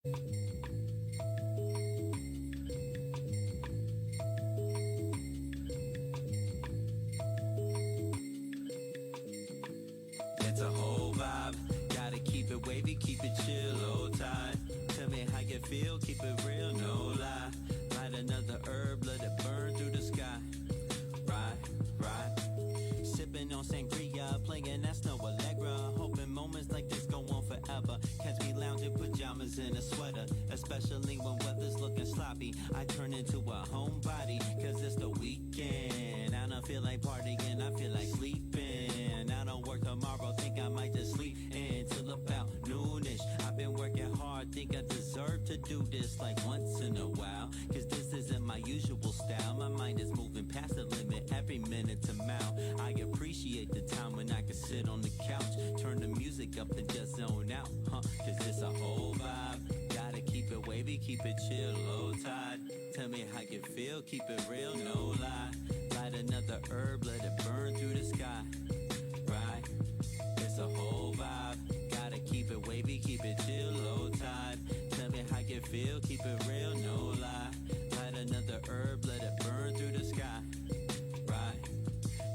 It's a whole vibe. Gotta keep it wavy, keep it chill, hold tight. Tell me how you feel, keep it real, no lie. Light another herb, let it burn through the sky. Right. Sipping on sangria, playing that snow Allegra. Hoping moments like this go on forever. Catch me lounging pajamas in a sweater. Especially when weather's looking sloppy. I turn into a homebody, cause it's the weekend. I don't feel like partying, I feel like sleeping. I don't work tomorrow, think I might just sleep until about noonish. I've been working hard, think I deserve to do this like once in a while. Cause this isn't my usual style. My mind is moving past the limit every minute to mile. I appreciate the time when I can sit on the couch, turn the music up and just zone out, cause it's a whole vibe. Gotta keep it wavy, keep it chill, low tide. Tell me how you feel, keep it real, no lie. Light another herb, let it burn through the sky. Right, it's a whole vibe. Gotta keep it wavy, keep it chill, low tide. Tell me how you feel, keep it real, no lie. Light another herb, let it burn through the sky. Right,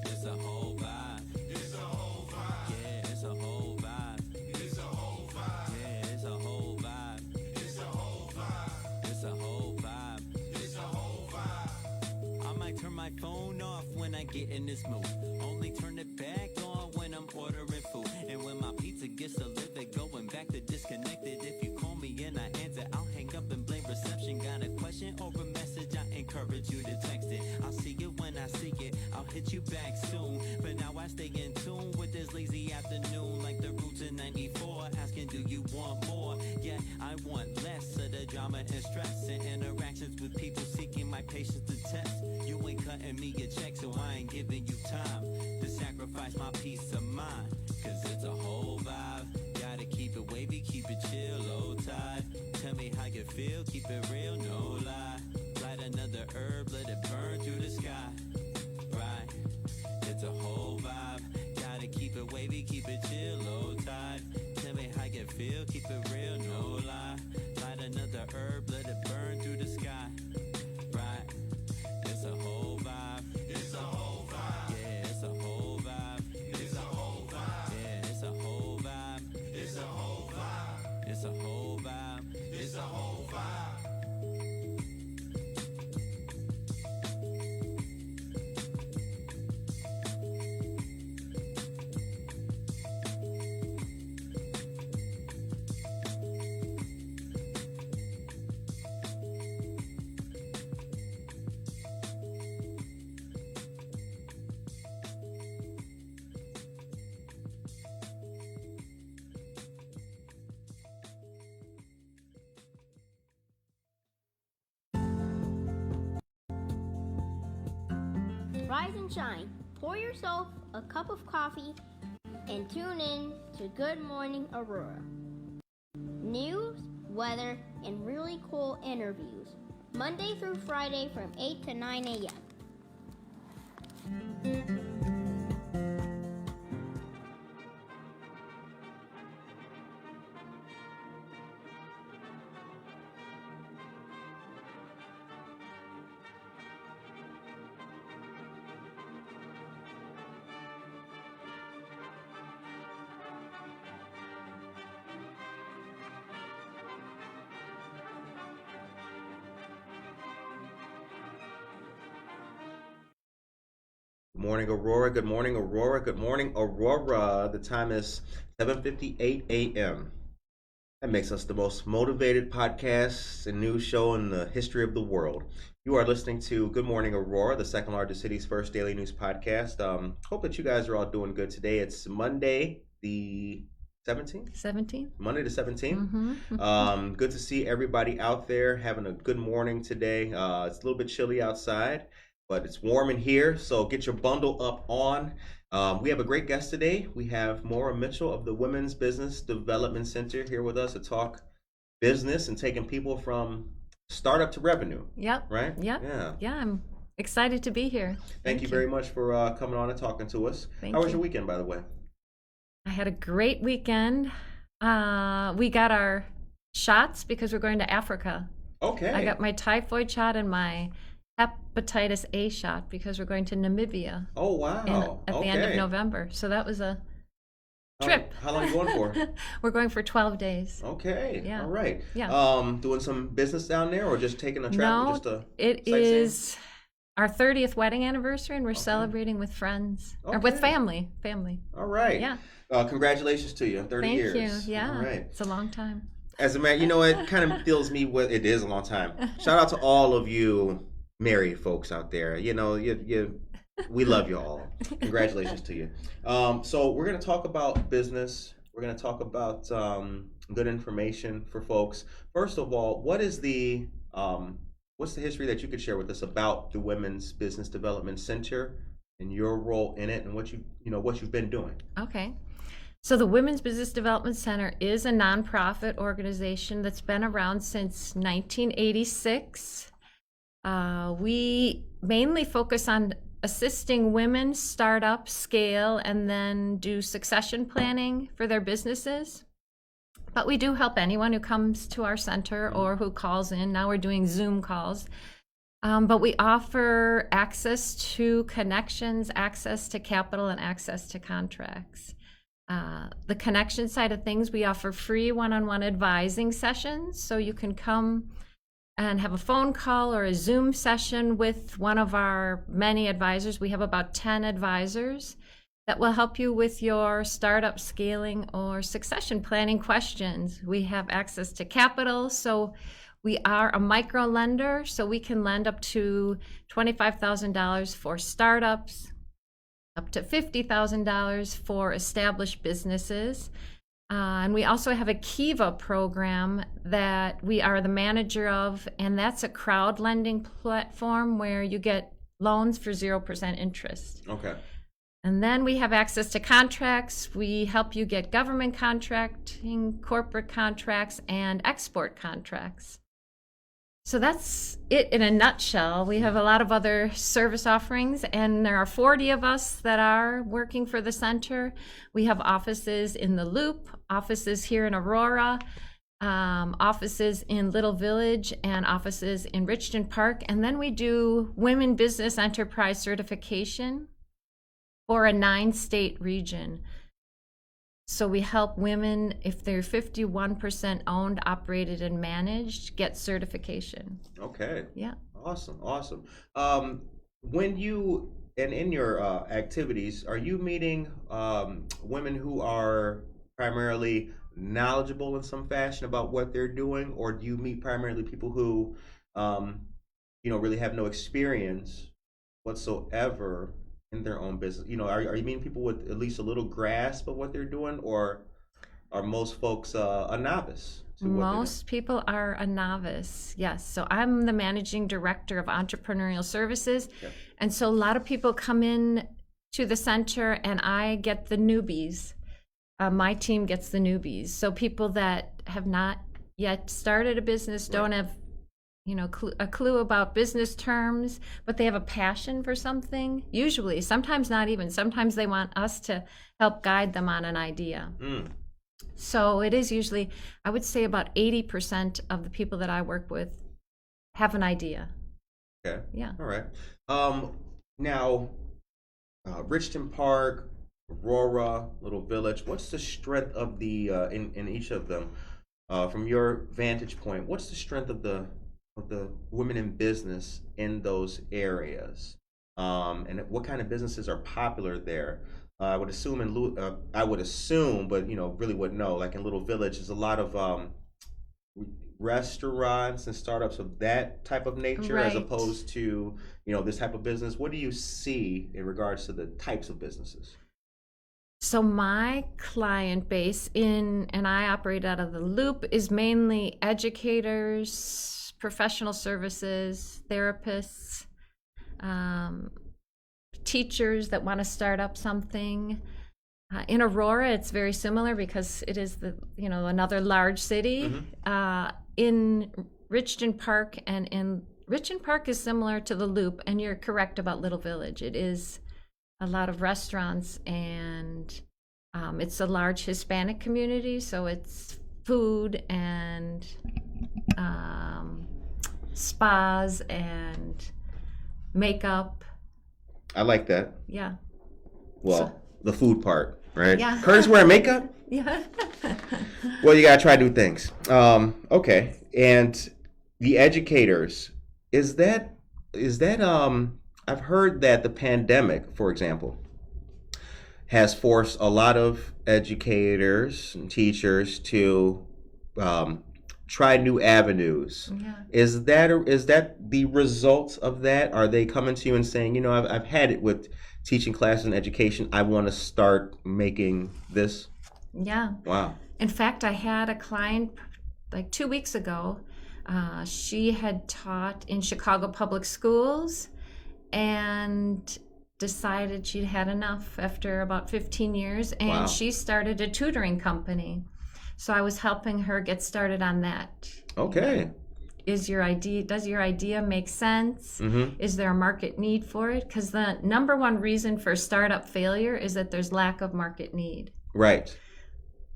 it's a whole vibe. It's a whole vibe. Yeah, it's a whole vibe. It's a whole vibe. Yeah, it's a whole vibe. It's a whole vibe. It's a whole vibe. It's a whole vibe. I might turn my phone off when I get in this mood. Only turn it back on when I'm ordering food. And when my pizza gets delivered, going back to disconnected. If you call me and I answer, I'll hang up and blame reception. Got a question or a message, I encourage you to text it. I'll see it when I see it, I'll hit you back soon. For now I stay in tune with this lazy afternoon. Like the roots in 94, asking do you want more? Yeah, I want less of the drama and stress. And interactions with people seeking my patience to test. You ain't cutting me a check, so I ain't giving you time to sacrifice my peace of mind. Cause it's a whole vibe. Gotta keep it wavy, keep it chill, low tide. Tell me how you feel, keep it real, no lie. Light another herb, let it burn through the sky. Right, it's a whole vibe. Gotta keep it wavy, keep it chill, low tide. Tell me how you feel, keep it real, no lie. Light another herb, let it burn through the sky. Right, it's a whole vibe. It's a whole vibe. Yeah, it's a whole vibe. It's a whole vibe. Yeah, it's a whole vibe. It's a whole vibe. It's a whole vibe. It's a whole vibe. Rise and shine. Pour yourself a cup of coffee and tune in to Good Morning Aurora. News, weather, and really cool interviews. Monday through Friday from 8 to 9 a.m. Good morning, Aurora. Good morning, Aurora. Good morning, Aurora. The time is 7:58 a.m. That makes us the most motivated podcast and news show in the history of the world. You are listening to Good Morning, Aurora, the second largest city's first daily news podcast. Hope that you guys are all doing good today. It's Monday, the 17th? 17th. Monday the 17th. Mm-hmm. Good to see everybody out there having a good morning today. It's a little bit chilly outside, but it's warm in here, so get your bundle up on. We have a great guest today. We have Maura Mitchell of the Women's Business Development Center here with us to talk business and taking people from startup to revenue. Yep. Right? Yep. Yeah. Yeah, I'm excited to be here. Thank you very much for coming on and talking to us. Thank How was you. your weekend, by the way? I had a great weekend. We got our shots because we're going to Africa. Okay. I got my typhoid shot and my hepatitis A shot because we're going to Namibia. Oh, wow. At the end of November. So that was a trip. How long are you going for? We're going for 12 days. Okay. Yeah. All right. Yeah. Doing some business down there or just taking a travel? No, it is our 30th wedding anniversary, and we're celebrating with friends or with family. All right. Yeah. Congratulations to you. 30 years. Thank you. Yeah. All right. It's a long time. As a man, it kind of fills me with, it is a long time. Shout out to all of you married folks out there. We love you all. Congratulations to you. So we're going to talk about business. We're going to talk about good information for folks. First of all, what's the history that you could share with us about the Women's Business Development Center and your role in it and what you've been doing? Okay. So the Women's Business Development Center is a nonprofit organization that's been around since 1986. We mainly focus on assisting women start up, scale, and then do succession planning for their businesses. But we do help anyone who comes to our center or who calls in. Now we're doing Zoom calls. But we offer access to connections, access to capital, and access to contracts. The connection side of things, we offer free one-on-one advising sessions. So you can come and have a phone call or a Zoom session with one of our many advisors. We have about 10 advisors that will help you with your startup scaling or succession planning questions. We have access to capital, so we are a micro lender, so we can lend up to $25,000 for startups, up to $50,000 for established businesses. And we also have a Kiva program that we are the manager of, and that's a crowd lending platform where you get loans for 0% interest. Okay. And then we have access to contracts. We help you get government contracting, corporate contracts, and export contracts. So that's it in a nutshell. We have a lot of other service offerings, and there are 40 of us that are working for the center. We have offices in the Loop, offices here in Aurora, offices in Little Village, and offices in Richton Park. And then we do Women Business Enterprise Certification for a 9-state region. So we help women, if they're 51% owned, operated, and managed, get certification. Okay. Yeah. Awesome. When you, and in your activities, are you meeting women who are primarily knowledgeable in some fashion about what they're doing, or do you meet primarily people who, really have no experience whatsoever in their own business? Are you meeting people with at least a little grasp of what they're doing, or are most folks a novice to what they're doing? Most people are a novice, yes. So I'm the managing director of entrepreneurial services. Okay. And so a lot of people come in to the center and I get the newbies. My team gets the newbies. So people that have not yet started a business, don't have a clue about business terms, but they have a passion for something. Usually, sometimes not even. Sometimes they want us to help guide them on an idea. So it is usually, I would say about 80% of the people that I work with have an idea. Okay. Yeah. All right. Now, Richton Park, Aurora, Little Village, what's the strength of the, in each of them, from your vantage point, what's the strength of the women in business in those areas, and what kind of businesses are popular there? I would assume but really wouldn't know. Like in Little Village, there's a lot of restaurants and startups of that type of nature, as Right. opposed to this type of business. What do you see in regards to the types of businesses? So my client base and I operate out of the Loop, is mainly educators, professional services, therapists, teachers that want to start up something. In Aurora, it's very similar because it is another large city. In Richton Park, and in Richton Park is similar to the Loop, and you're correct about Little Village. It is a lot of restaurants, and it's a large Hispanic community, so it's food and spas and makeup. I like that. Yeah. Well, the food part, right? Yeah. Curtis wearing makeup? Yeah. Well, you gotta try new things. Okay. And the educators, is that I've heard that the pandemic, for example, has forced a lot of educators and teachers to try new avenues. Yeah. Is that the result of that? Are they coming to you and saying, I've had it with teaching classes and education. I want to start making this? Yeah. Wow. In fact, I had a client like 2 weeks ago. She had taught in Chicago public schools and decided she'd had enough after about 15 years, and Wow. she started a tutoring company. So I was helping her get started on that. Okay. Does your idea make sense? Mm-hmm. Is there a market need for it? Because the number one reason for startup failure is that there's lack of market need. Right.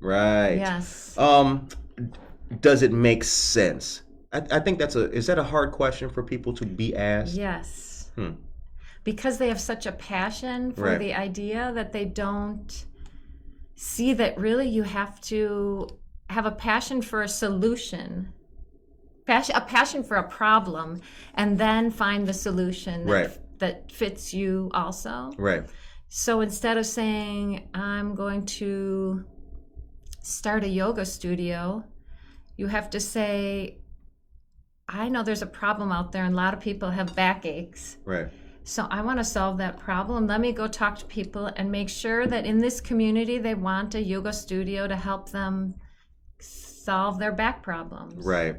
Yes. Does it make sense? I think is that a hard question for people to be asked? Yes. Because they have such a passion for Right. the idea that they don't see that really you have to have a passion for a solution, a passion for a problem, and then find the solution that fits you also. Right. So instead of saying, I'm going to start a yoga studio, you have to say, I know there's a problem out there and a lot of people have backaches. Right. So I want to solve that problem. Let me go talk to people and make sure that in this community they want a yoga studio to help them solve their back problems. Right.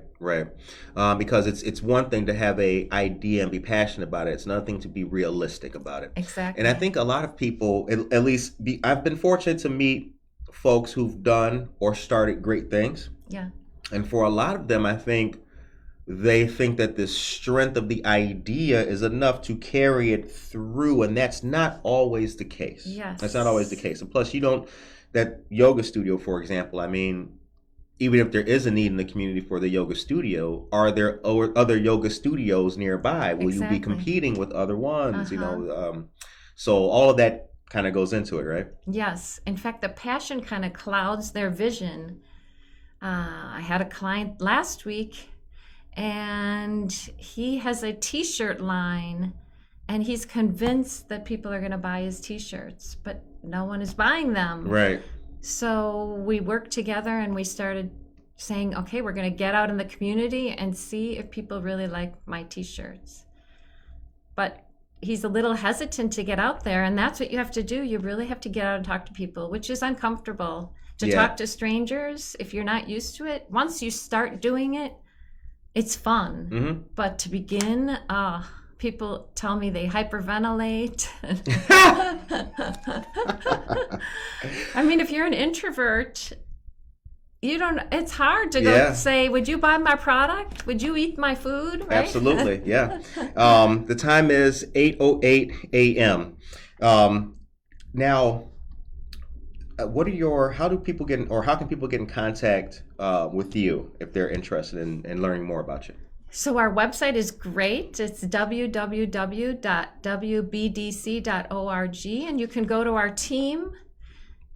Because it's one thing to have a idea and be passionate about it. It's another thing to be realistic about it. Exactly. And I think a lot of people, at least I've been fortunate to meet folks who've done or started great things. Yeah. And for a lot of them, I think they think that the strength of the idea is enough to carry it through, and that's not always the case. Yes. That's not always the case. And plus, that yoga studio, for example, I mean, even if there is a need in the community for the yoga studio, are there other yoga studios nearby? Will you be competing with other ones? So all of that kind of goes into it, right? Yes. In fact, the passion kind of clouds their vision. I had a client last week, and he has a t-shirt line, and he's convinced that people are going to buy his t-shirts, but no one is buying them. Right. So we worked together and we started saying, okay, we're going to get out in the community and see if people really like my t-shirts. But he's a little hesitant to get out there, and that's what you have to do. You really have to get out and talk to people, which is uncomfortable. To talk to strangers, if you're not used to it, once you start doing it, it's fun. Mm-hmm. But to begin, people tell me they hyperventilate. I mean, if you're an introvert, it's hard to go say, would you buy my product? Would you eat my food? Right? Absolutely, yeah. The time is 8:08 a.m. Now, how can people get in contact with you if they're interested in learning more about you? So our website is great. It's www.wbdc.org, and you can go to our team,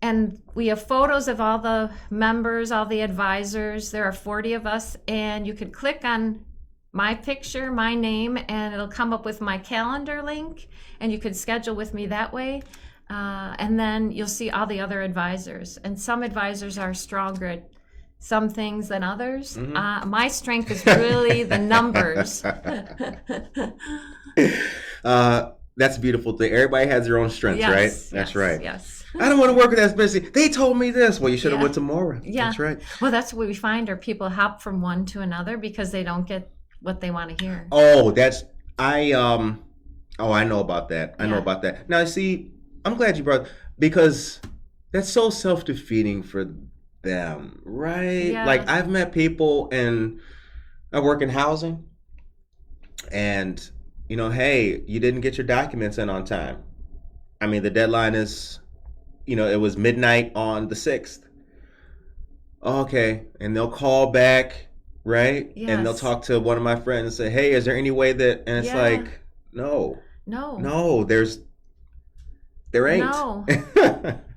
and we have photos of all the members, all the advisors. There are 40 of us, and you can click on my picture, my name, and it'll come up with my calendar link, and you can schedule with me that way. And then you'll see all the other advisors, and some advisors are stronger at some things than others. Mm-hmm. My strength is really the numbers. That's a beautiful thing. Everybody has their own strengths, right? That's right. Yes. I don't want to work with that busy. They told me this. Well, you should have went to Maura. Yeah. That's right. Well, that's what we find are people hop from one to another because they don't get what they want to hear. Oh, I know about that. I know about that. Now, see, I'm glad you brought, because that's so self-defeating for them, right? Yeah. Like, I've met people, and I work in housing, and hey, you didn't get your documents in on time. I mean, the deadline is, it was midnight on the 6th. okay, and they'll call back, right? And they'll Yes. talk to one of my friends and say, hey, is there any way that, and it's Yeah. like, no, No. there ain't. No.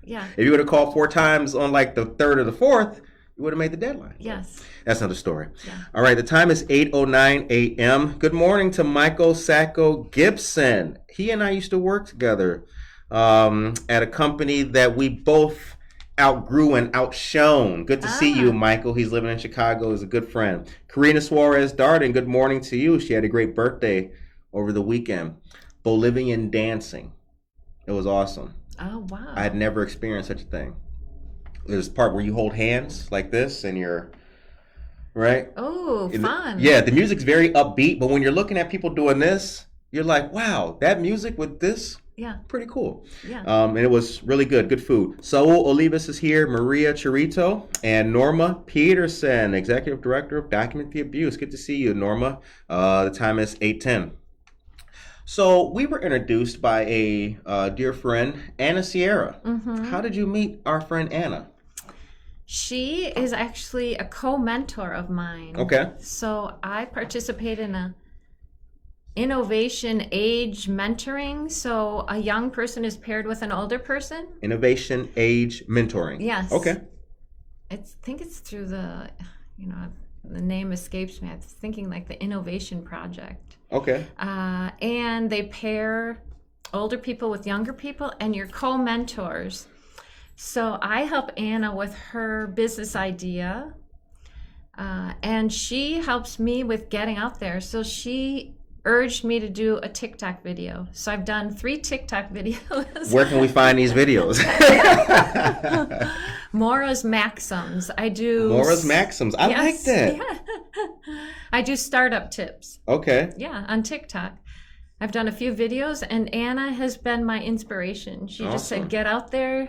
Yeah. If you would have called 4 times on like the 3rd or the 4th, you would have made the deadline. Yes. That's another story. Yeah. All right, the time is 8:09 a.m. Good morning to Michael Sacco Gibson. He and I used to work together at a company that we both outgrew and outshone. Good to see you, Michael. He's living in Chicago. He's a good friend. Karina Suarez Darden, good morning to you. She had a great birthday over the weekend. Bolivian dancing. It was awesome. Oh, wow. I had never experienced such a thing. There's a part where you hold hands like this and you're, right? Oh, fun. Yeah, the music's very upbeat, but when you're looking at people doing this, you're like, wow, that music with this, Yeah. pretty cool. Yeah. And it was really good food. Saul Olivas is here, Maria Chirito, and Norma Peterson, Executive Director of Document the Abuse. Good to see you, Norma. The time is 8:10. So we were introduced by a dear friend, Anna Sierra. Mm-hmm. How did you meet our friend Anna? She is actually a co-mentor of mine. Okay. So I participate in a innovation age mentoring. So a young person is paired with an older person. Innovation Age Mentoring. Yes. Okay. I think it's through the name escapes me. I'm thinking like the Innovation Project. Okay. And they pair older people with younger people, and you're co-mentors. So I help Anna with her business idea, and she helps me with getting out there. So she urged me to do a TikTok video. So I've done 3 TikTok videos. Where can we find these videos? Maura's Maxims. I do... Maura's Maxims. I like that. Yeah. I do startup tips. Okay. Yeah, on TikTok. I've done a few videos, and Anna has been my inspiration. She just said, get out there.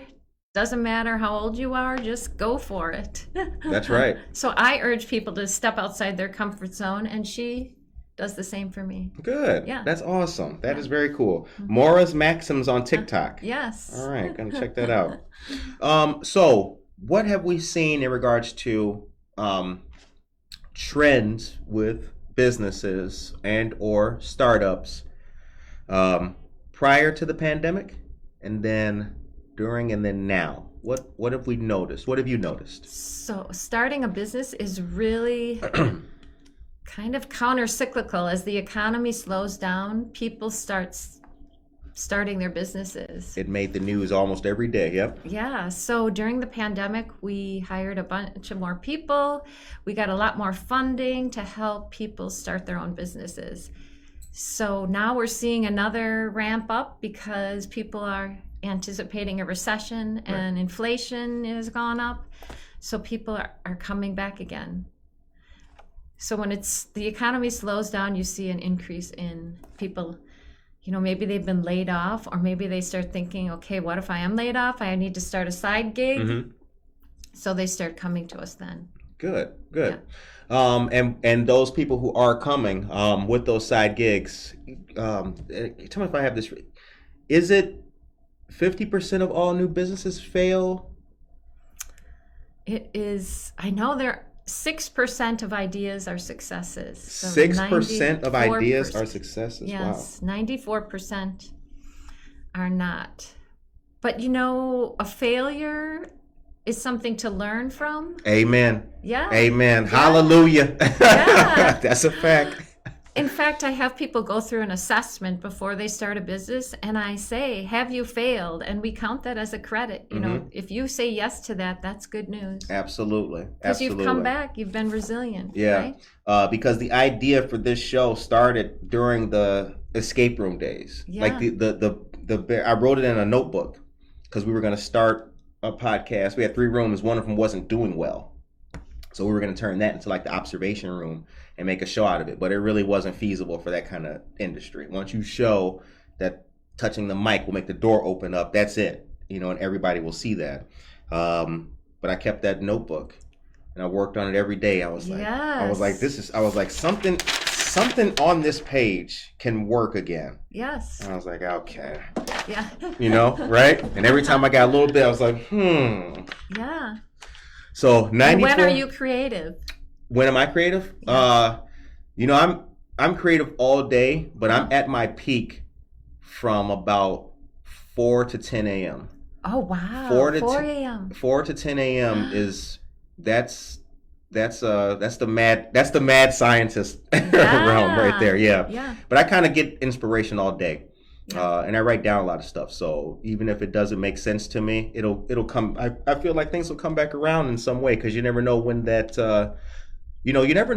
Doesn't matter how old you are, just go for it. That's right. So I urge people to step outside their comfort zone, and she does the same for me. Good. Yeah. That's awesome. That is very cool. Maura's Maxims on TikTok. Yes. All right. Gonna check that out. So what have we seen in regards to trends with businesses and or startups prior to the pandemic, and then during, and then now? What have we noticed? What have you noticed? So starting a business is really kind of counter-cyclical. As the economy slows down, people starting their businesses. It made the news almost every day. Yep. Yeah. So during the pandemic, we hired a bunch of more people. We got a lot more funding to help people start their own businesses. So now we're seeing another ramp up because people are anticipating a recession and inflation has gone up. So people are coming back again. So when the economy slows down, you see an increase in people. Maybe they've been laid off, or maybe they start thinking, okay, what if I am laid off? I need to start a side gig. Mm-hmm. So they start coming to us then. Good. Yeah. And those people who are coming with those side gigs, tell me if I have this. Is it 50% of all new businesses fail? It is. I know 6% of ideas are successes. So 6% of ideas are successes. Yes, wow. 94% are not. But a failure is something to learn from. Amen. Yeah. Amen. Yeah. Hallelujah. Yeah. That's a fact. In fact, I have people go through an assessment before they start a business, and I say, have you failed? And we count that as a credit. If you say yes to that, that's good news. Absolutely. Because you've come back, you've been resilient. Yeah. Right? Because the idea for this show started during the escape room days. Yeah. Like I wrote it in a notebook because we were going to start a podcast. We had 3 rooms. One of them wasn't doing well. So we were going to turn that into like the observation room and make a show out of it. But it really wasn't feasible for that kind of industry. Once you show that touching the mic will make the door open up, that's it. And everybody will see that. But I kept that notebook and I worked on it every day. I was like, something on this page can work again. Yes. And I was like, okay. Yeah. Right? And every time I got a little bit, I was like, Yeah. So 94. And when are you creative? When am I creative? Yeah. I'm creative all day, but I'm at my peak from about 4 to 10 a.m. Oh wow. 4 4 a.m. 4 to 10 a.m. is that's the mad scientist realm right there. Yeah. Yeah. But I kind of get inspiration all day. Yeah. And I write down a lot of stuff. So even if it doesn't make sense to me, it'll come. I feel like things will come back around in some way, because you never know when that you never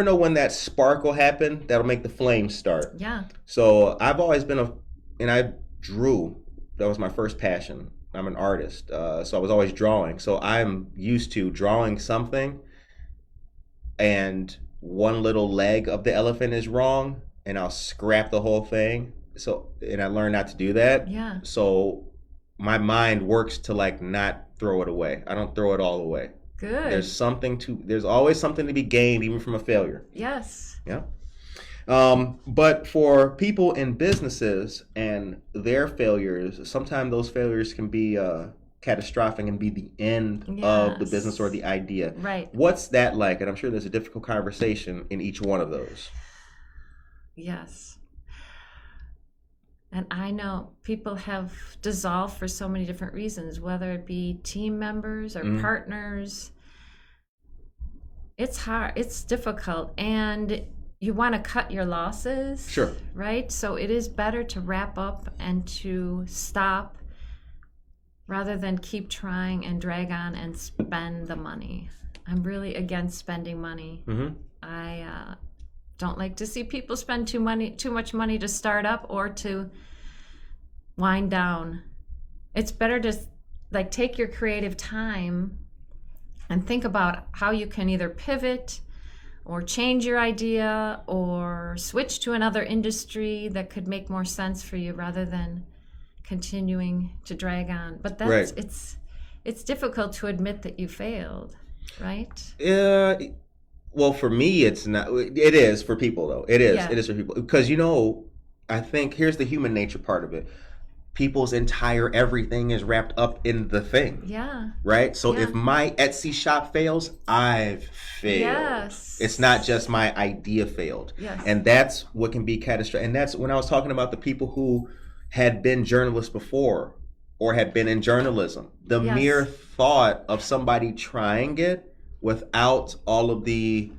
know when that spark will happen that'll make the flame start. Yeah. So I've always been and I drew. That was my first passion. I'm an artist, so I was always drawing. So I'm used to drawing something, and one little leg of the elephant is wrong, and I'll scrap the whole thing. And I learned not to do that. Yeah. So my mind works to like not throw it away. I don't throw it all away. Good. There's always something to be gained, even from a failure. Yes. Yeah. But for people in businesses and their failures, sometimes those failures can be catastrophic and be the end of the business or the idea. Right. What's that like? And I'm sure there's a difficult conversation in each one of those. Yes. And I know people have dissolved for so many different reasons, whether it be team members or partners. It's hard. It's difficult. And you want to cut your losses. Sure. Right? So it is better to wrap up and to stop rather than keep trying and drag on and spend the money. I'm really against spending money. Mm-hmm. I don't like to see people spend too much money to start up or to wind down. It's better to like take your creative time and think about how you can either pivot or change your idea or switch to another industry that could make more sense for you rather than continuing to drag on. But that's right. It's difficult to admit that you failed, right? Well, for me, it's not. It is for people, though. It is. Yeah. It is for people, because I think here's the human nature part of it. People's entire everything is wrapped up in the thing. Yeah. Right? So Yeah. if my Etsy shop fails, I've failed. Yes. It's not just my idea failed. Yes. And that's what can be catastrophic. And that's when I was talking about the people who had been journalists before or had been in journalism. The Yes. mere thought of somebody trying it without all of the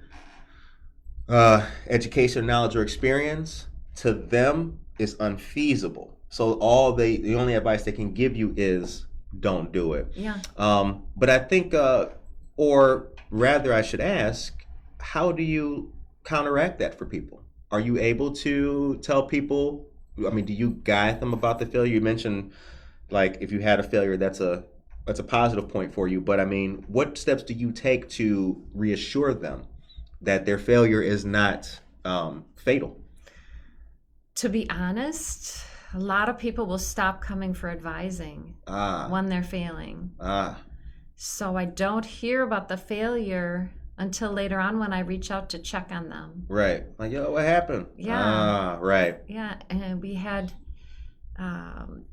education, knowledge, or experience, to them is unfeasible. So the only advice they can give you is don't do it. Yeah. But I think, or rather I should ask, how do you counteract that for people? Are you able to tell people, do you guide them about the failure? You mentioned, like, if you had a failure, that's a positive point for you. But what steps do you take to reassure them that their failure is not fatal? To be honest, a lot of people will stop coming for advising when they're failing. So I don't hear about the failure until later on when I reach out to check on them. Right. Like, yo, what happened? Yeah. Right. Yeah. And we had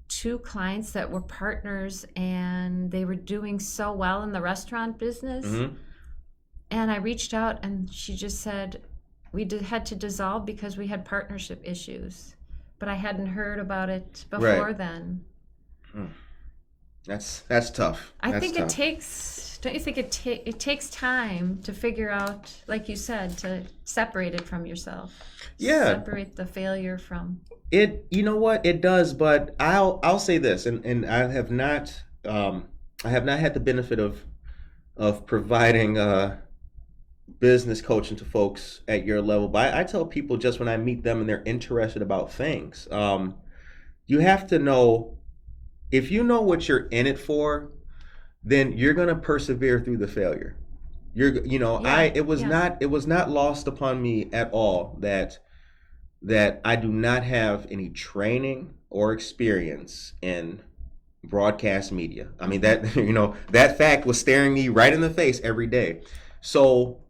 2 clients that were partners, and they were doing so well in the restaurant business. Mm-hmm. And I reached out, and she just said, had to dissolve because we had partnership issues. But I hadn't heard about it before then. That's tough. I think it takes, don't you think it takes time to figure out, like you said, to separate it from yourself. Yeah. Separate the failure from it. You know what? It does, but I'll say this, and I have not had the benefit of providing business coaching to folks at your level. But I tell people, just when I meet them and they're interested about things, you have to know, if you know what you're in it for, then you're going to persevere through the failure. It was not lost upon me at all that I do not have any training or experience in broadcast media. That fact was staring me right in the face every day. So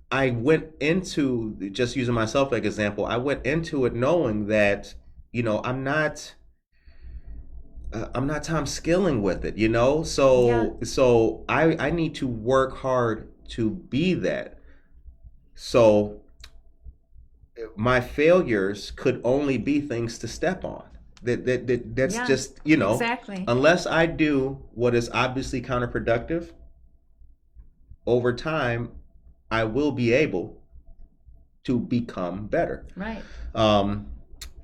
I went into, just using myself as an example, I went into it knowing that, I'm not I'm not time skilling with it, you know? So I need to work hard to be that. So my failures could only be things to step on. That's Yeah, just, you know, exactly. unless I do what is obviously counterproductive, over time, I will be able to become better. Right.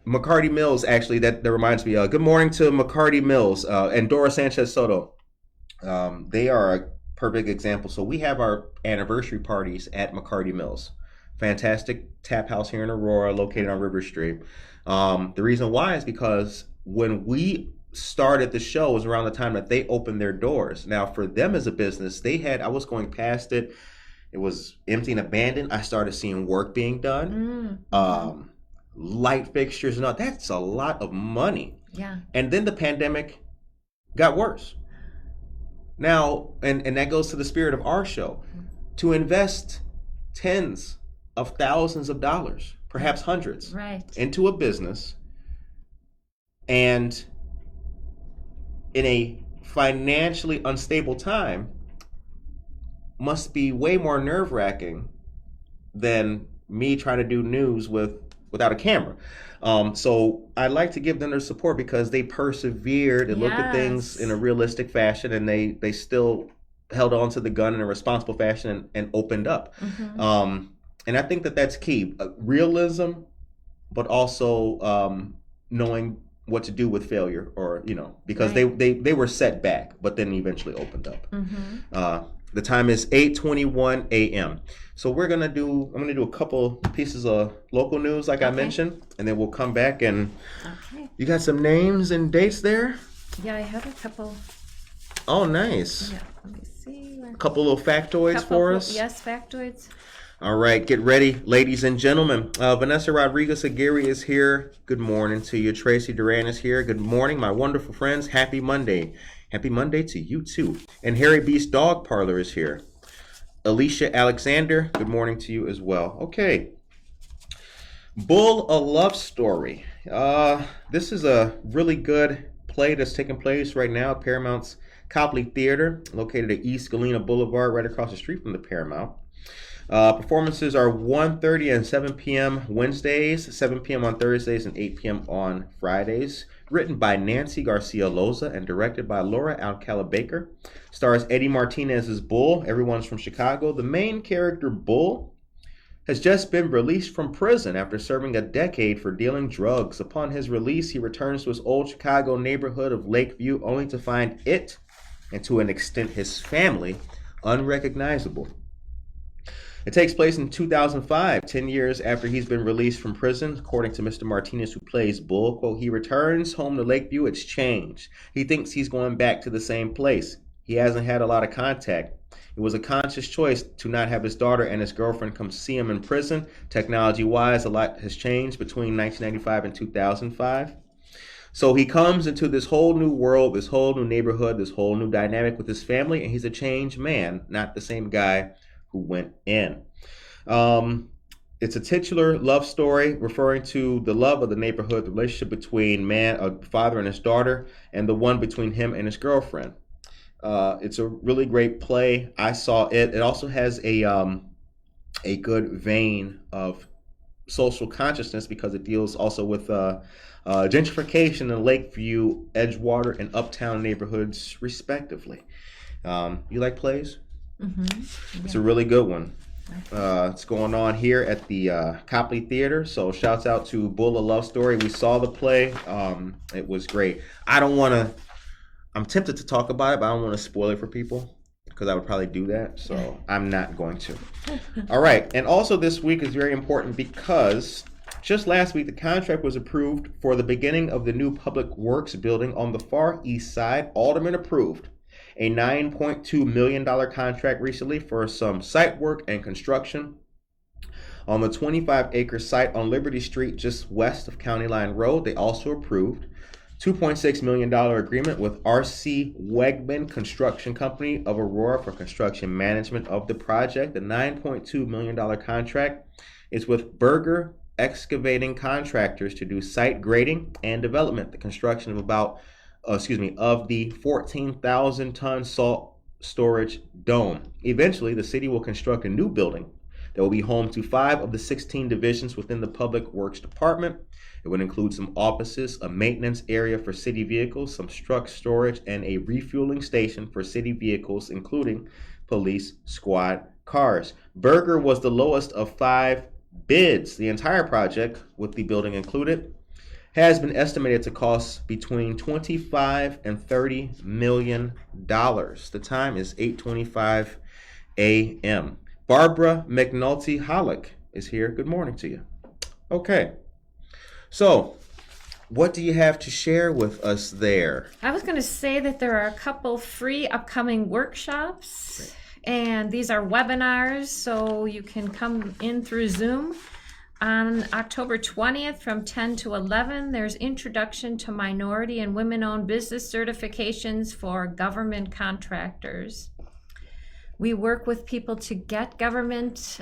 McCarty Mills, actually, that reminds me. Good morning to McCarty Mills and Dora Sanchez Soto. They are a perfect example. So we have our anniversary parties at McCarty Mills. Fantastic tap house here in Aurora, located on River Street. The reason why is because when we started the show was around the time that they opened their doors. Now, for them as a business, I was going past it. It was empty and abandoned. I started seeing work being done. Light fixtures and all. That's a lot of money. Yeah. And then the pandemic got worse. Now, and that goes to the spirit of our show, to invest tens of thousands of dollars, perhaps hundreds, Right. into a business, and in a financially unstable time must be way more nerve-wracking than me trying to do news without a camera. So I like to give them their support because they persevered and looked at things in a realistic fashion, and they still held on to the gun in a responsible fashion and opened up. And I think that's key. Realism, but also knowing what to do with failure, or, you know, because they were set back, but then eventually opened up. The time is 8:21 a.m. So I'm gonna do a couple pieces of local news, like I mentioned, and then we'll come back and you got some names and dates there? Yeah, I have a couple. Oh, nice. Yeah, let me see. A couple little factoids for us. Yes, factoids. All right, get ready, ladies and gentlemen. Vanessa Rodriguez Aguirre is here. Good morning to you. Tracy Duran is here. Good morning, my wonderful friends. Happy Monday. Happy Monday to you too. And Harry Beast Dog Parlor is here. Alicia Alexander, good morning to you as well. Okay. Bull, a Love Story. This is a really good play that's taking place right now at Paramount's Copley Theater, located at East Galena Boulevard, right across the street from the Paramount. Performances are 1:30 and 7 p.m. Wednesdays, 7 p.m. on Thursdays, and 8 p.m. on Fridays. Written by Nancy Garcia Loza and directed by Laura Alcala Baker. Stars Eddie Martinez as Bull. Everyone's from Chicago. The main character, Bull, has just been released from prison after serving a decade for dealing drugs. Upon his release, he returns to his old Chicago neighborhood of Lakeview, only to find it, and to an extent his family, unrecognizable. It takes place in 2005, 10 years after he's been released from prison. According to Mr. Martinez, who plays Bull, quote, he returns home to Lakeview. It's changed. He thinks he's going back to the same place. He hasn't had a lot of contact. It was a conscious choice to not have his daughter and his girlfriend come see him in prison. Technology-wise, a lot has changed between 1995 and 2005. So he comes into this whole new world, this whole new neighborhood, this whole new dynamic with his family, and he's a changed man, not the same guy who went in. It's a titular love story referring to the love of the neighborhood, the relationship between a father and his daughter, and the one between him and his girlfriend. It's a really great play. I saw it. It also has a good vein of social consciousness because it deals also with gentrification in Lakeview, Edgewater, and Uptown neighborhoods, respectively. You like plays? Mm-hmm. It's a really good one. It's going on here at the Copley Theater. So shouts out to Bull, a Love Story. We saw the play. It was great. I'm tempted to talk about it, but I don't want to spoil it for people because I would probably do that. So I'm not going to. All right. And also this week is very important because just last week, the contract was approved for the beginning of the new Public Works building on the Far East Side. Alderman approved a $9.2 million contract recently for some site work and construction on the 25-acre site on Liberty Street just west of County Line Road. They also approved $2.6 million agreement with R.C. Wegman Construction Company of Aurora for construction management of the project. The $9.2 million contract is with Berger Excavating Contractors to do site grading and development. The construction of about of the 14,000 ton salt storage dome. Eventually, the city will construct a new building that will be home to 5 of the 16 divisions within the Public Works Department. It would include some offices, a maintenance area for city vehicles, some truck storage, and a refueling station for city vehicles, including police squad cars. Berger was the lowest of 5 bids. The entire project, with the building included, has been estimated to cost between $25 and $30 million. The time is 8:25 a.m. Barbara McNulty Hollick is here. Good morning to you. Okay. So, what do you have to share with us there? I was going to say that there are a couple free upcoming workshops. Great. And these are webinars, so you can come in through Zoom. On October 20th from 10 to 11, there's Introduction to Minority and Women-Owned Business Certifications for Government Contractors. We work with people to get government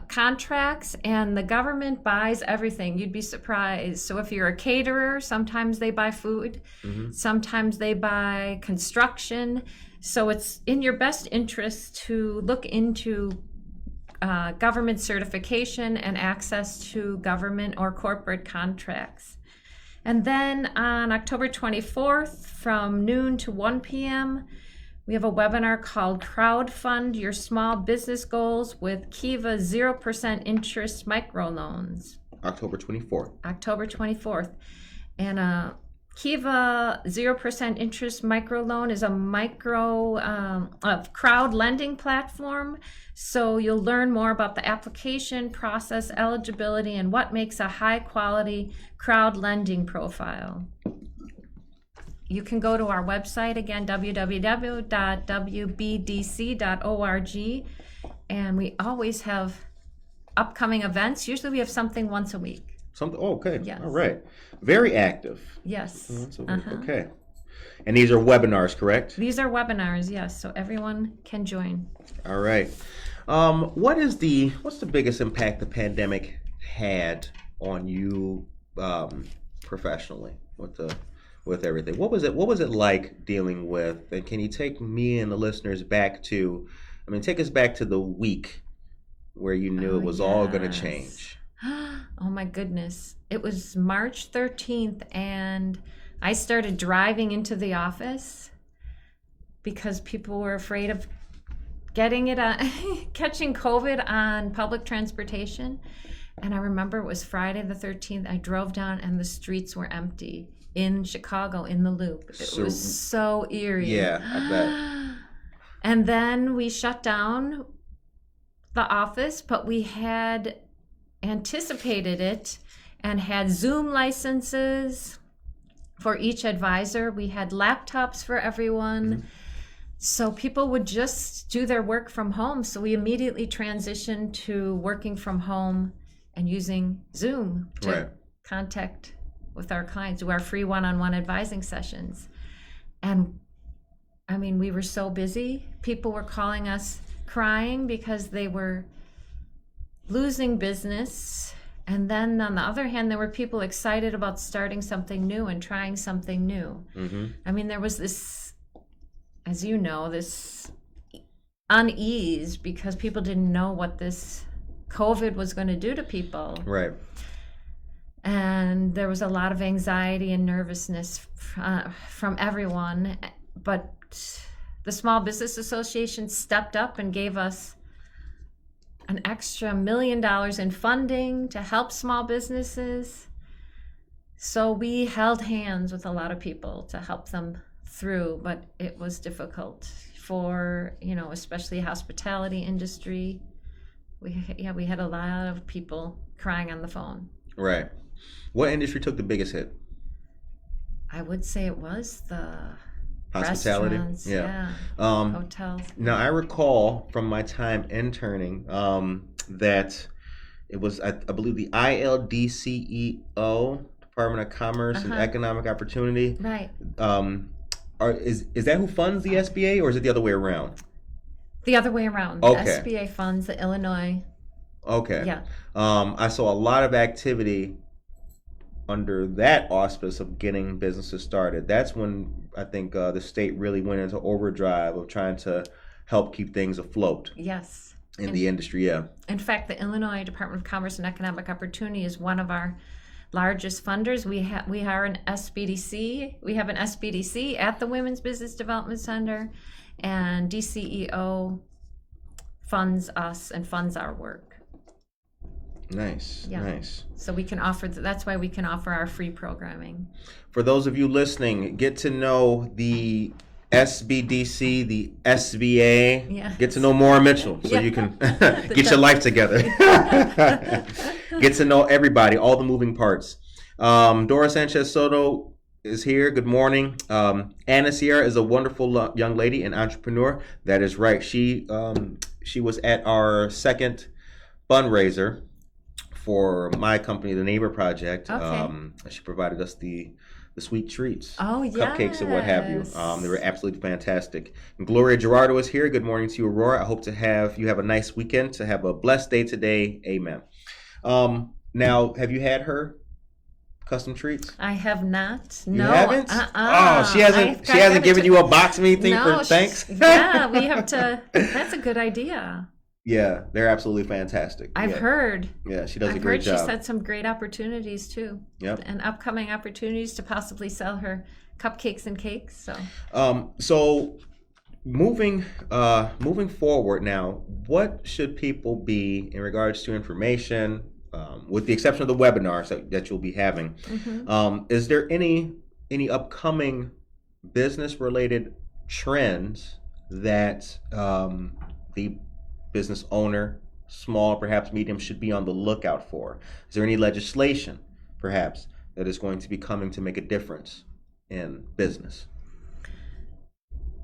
contracts, and the government buys everything. You'd be surprised. So if you're a caterer, sometimes they buy food, sometimes they buy construction. So it's in your best interest to look into government certification and access to government or corporate contracts. And then on October 24th from noon to 1 p.m., we have a webinar called Crowdfund Your Small Business Goals with Kiva 0% Interest Microloans. October 24th. October 24th. And Kiva 0% Interest Microloan is a crowd lending platform. So you'll learn more about the application process, eligibility, and what makes a high quality crowd lending profile. You can go to our website again, www.wbdc.org, and we always have upcoming events. Usually we have something once a week. Okay. Yes. All right. Very active. Yes. Okay. And these are webinars, correct? These are webinars, yes, so everyone can join. All right. What's the biggest impact the pandemic had on you professionally with everything? What was it like dealing with? And can you take me and the listeners back to, take us back to the week where you knew it was all going to change? Oh my goodness. It was March 13th and I started driving into the office because people were afraid of catching COVID on public transportation. And I remember it was Friday the 13th. I drove down and the streets were empty in Chicago in the Loop. It was so eerie. Yeah, I bet. And then we shut down the office, but we had anticipated it and had Zoom licenses for each advisor. We had laptops for everyone. So people would just do their work from home. So we immediately transitioned to working from home and using Zoom to contact with our clients, do our free one-on-one advising sessions. And we were so busy. People were calling us crying because they were losing business. And then on the other hand, there were people excited about starting something new and trying something new. There was this, as you know, this unease because people didn't know what this COVID was going to do to people. Right. And there was a lot of anxiety and nervousness from everyone. But the Small Business Association stepped up and gave us an extra $1 million in funding to help small businesses. So we held hands with a lot of people to help them through, but it was difficult for, especially hospitality industry. We had a lot of people crying on the phone. Right. What industry took the biggest hit? I would say it was the hospitality. Restaurants, yeah. Hotels. Now I recall from my time interning that it was I believe the ILDCEO, Department of Commerce and Economic Opportunity. Right. Is that who funds the SBA or is it the other way around? The other way around. Okay. The SBA funds the Illinois. Okay. Yeah. I saw a lot of activity under that auspice of getting businesses started. That's when I think the state really went into overdrive of trying to help keep things afloat Yes. in the industry. Yeah. In fact, the Illinois Department of Commerce and Economic Opportunity is one of our largest funders. We are an SBDC. We have an SBDC at the Women's Business Development Center, and DCEO funds us and funds our work. Nice, Yeah. nice. So we can offer, that's why we can offer our free programming. For those of you listening, get to know the SBDC, the SBA. Yes. Get to know Maura Mitchell so Yeah. you can get your life together. Get to know everybody, all the moving parts. Dora Sanchez Soto is here. Good morning. Anna Sierra is a wonderful young lady and entrepreneur. That is right. She was at our second fundraiser for my company, the Neighbor Project. Okay. She provided us the sweet treats, Oh, cupcakes and what have you. yes. They were absolutely fantastic. And Gloria Gerardo is here. Good morning to you, Aurora. I hope to have you have a nice weekend, to have a blessed day today. Amen. Now, have you had her custom treats? I have not. You No. haven't? Oh, she hasn't given you a box of anything for thanks? Yeah, we have to. That's a good idea. Yeah, they're absolutely fantastic. I've heard. Yeah, she does a I've great heard she's job. had some great opportunities too. Yep. And upcoming opportunities to possibly sell her cupcakes and cakes. So So moving forward now, what should people be in regards to information, with the exception of the webinars that you'll be having? Is there any upcoming business related trends that the business owner, small, perhaps medium, should be on the lookout for? Is there any legislation, perhaps, that is going to be coming to make a difference in business?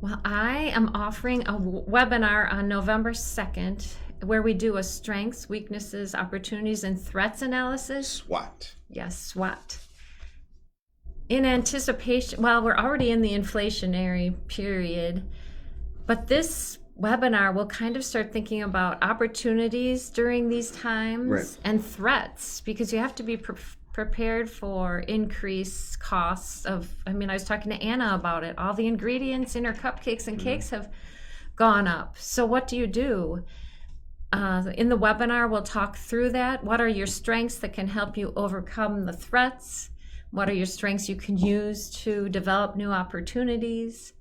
Well, I am offering a webinar on November 2nd where we do a strengths, weaknesses, opportunities, and threats analysis. SWOT. Yes, SWOT. In anticipation, well, we're already in the inflationary period, but this webinar will kind of start thinking about opportunities during these times, Right. and threats, because you have to be prepared for increased costs of, I was talking to Anna about it. All the ingredients in her cupcakes and cakes have gone up. So what do you do? In the webinar, we'll talk through that. What are your strengths that can help you overcome the threats? What are your strengths you can use to develop new opportunities?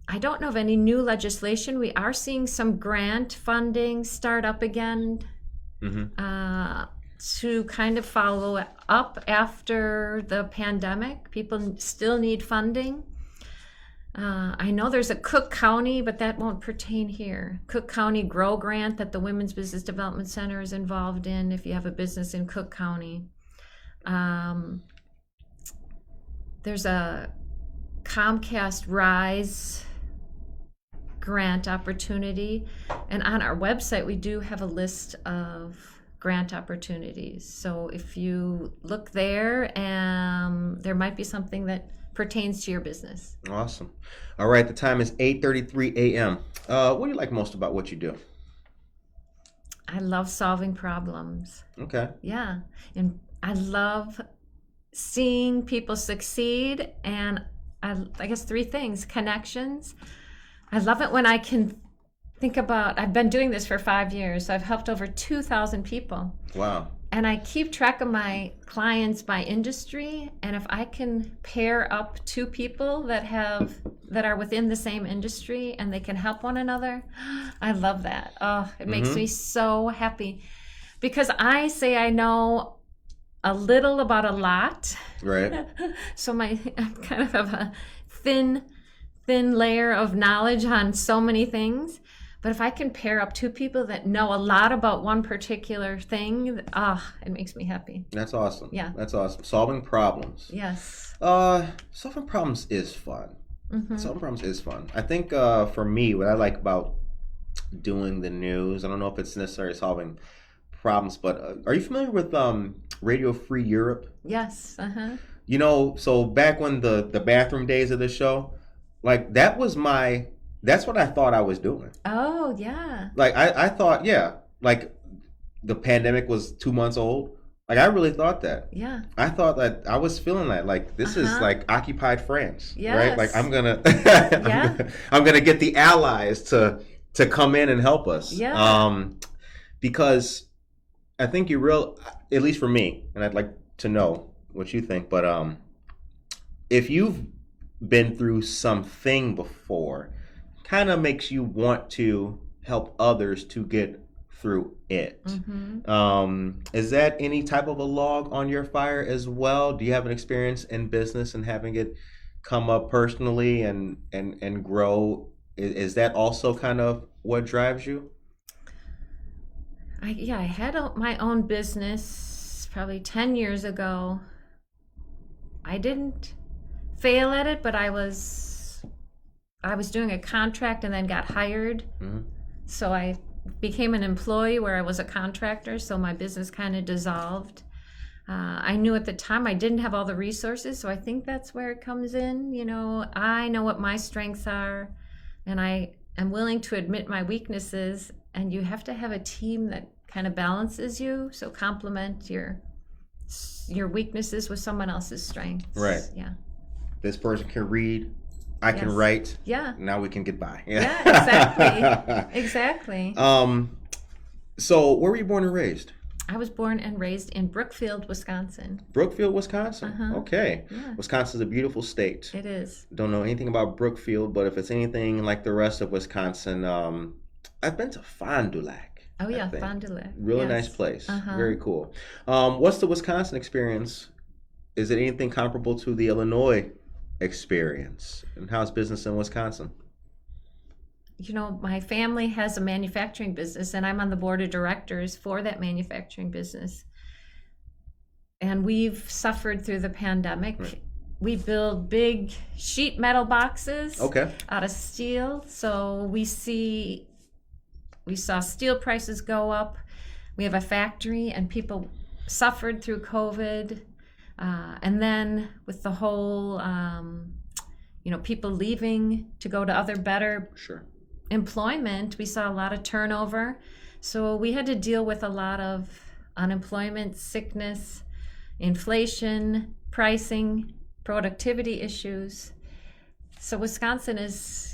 I don't know of any new legislation. We are seeing some grant funding start up again to kind of follow up after the pandemic. People still need funding. I know there's a Cook County, but that won't pertain here. Cook County Grow Grant that the Women's Business Development Center is involved in if you have a business in Cook County. There's a Comcast Rise grant opportunity, and on our website we do have a list of grant opportunities. So if you look there, there might be something that pertains to your business. Awesome. All right, the time is 8:33 a.m. What do you like most about what you do? I love solving problems. Okay. Yeah, and I love seeing people succeed, and I guess three things: connections. I love it when I can think about, I've been doing this for 5 years, so I've helped over 2,000 people. Wow. And I keep track of my clients by industry, and if I can pair up two people that are within the same industry and they can help one another, I love that. Oh, it makes me so happy, because I say I know a little about a lot. Right. So I kind of have a thin layer of knowledge on so many things. But if I can pair up two people that know a lot about one particular thing, it makes me happy. That's awesome. Yeah. That's awesome. Solving problems. Yes. Solving problems is fun. Solving problems is fun. I think for me, what I like about doing the news, I don't know if it's necessarily solving problems, but are you familiar with Radio Free Europe? Yes. You know, so back when the bathroom days of the show, like that's what I thought I was doing. Oh, yeah. Like I thought, yeah, like the pandemic was 2 months old. Like, I really thought that. Yeah. I thought that I was feeling that. Like, this is like occupied France, right? Yes. Like, I'm gonna, Yeah. I'm gonna get the allies to come in and help us. Yeah. Because I think at least for me, and I'd like to know what you think, but if you've been through something before, kind of makes you want to help others to get through it. Is that any type of a log on your fire as well? Do you have an experience in business and having it come up personally and grow? Is that also kind of what drives you? I had my own business probably 10 years ago. I didn't fail at it, but I was doing a contract and then got hired. So I became an employee where I was a contractor, so my business kind of dissolved. I knew at the time I didn't have all the resources, so I think that's where it comes in. You know, I know what my strengths are, and I am willing to admit my weaknesses, and you have to have a team that kind of balances you, so complement your weaknesses with someone else's strengths. Right. Yeah. This person can read, I can write. Yeah. Now we can get by. Yeah, exactly. So where were you born and raised? I was born and raised in Brookfield, Wisconsin. Brookfield, Wisconsin. Okay. Yeah. Wisconsin's a beautiful state. It is. Don't know anything about Brookfield, but if it's anything like the rest of Wisconsin, I've been to Fond du Lac. Oh yeah, Fond du Lac. Really nice place. Very cool. What's the Wisconsin experience? Is it anything comparable to the Illinois experience? And how's business in Wisconsin? You know, my family has a manufacturing business, and I'm on the board of directors for that manufacturing business. And we've suffered through the pandemic. Right. We build big sheet metal boxes out of steel. So we saw steel prices go up. We have a factory, and people suffered through COVID. And then with the whole, people leaving to go to other better employment, we saw a lot of turnover. So we had to deal with a lot of unemployment, sickness, inflation, pricing, productivity issues. So Wisconsin is,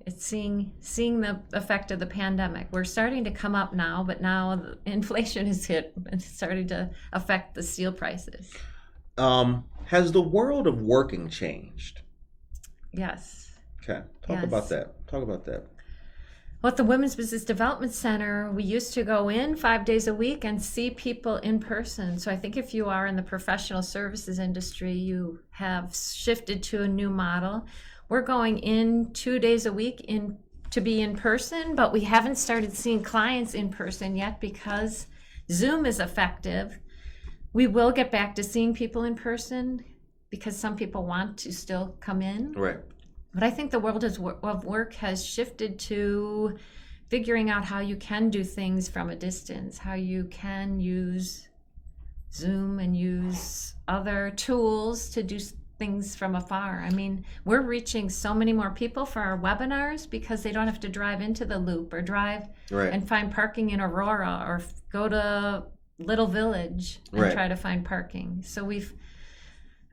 it's seeing the effect of the pandemic. We're starting to come up now, but now inflation has hit and it's starting to affect the steel prices. Has the world of working changed? Yes. Okay. Talk about that. Well, at the Women's Business Development Center, we used to go in 5 days a week and see people in person. So I think if you are in the professional services industry, you have shifted to a new model. We're going in 2 days a week to be in person, but we haven't started seeing clients in person yet because Zoom is effective. We will get back to seeing people in person because some people want to still come in. Right. But I think the world of work has shifted to figuring out how you can do things from a distance, how you can use Zoom and use other tools to do things from afar. I mean, we're reaching so many more people for our webinars because they don't have to drive into the Loop or drive and find parking in Aurora or go to Little Village and try to find parking. So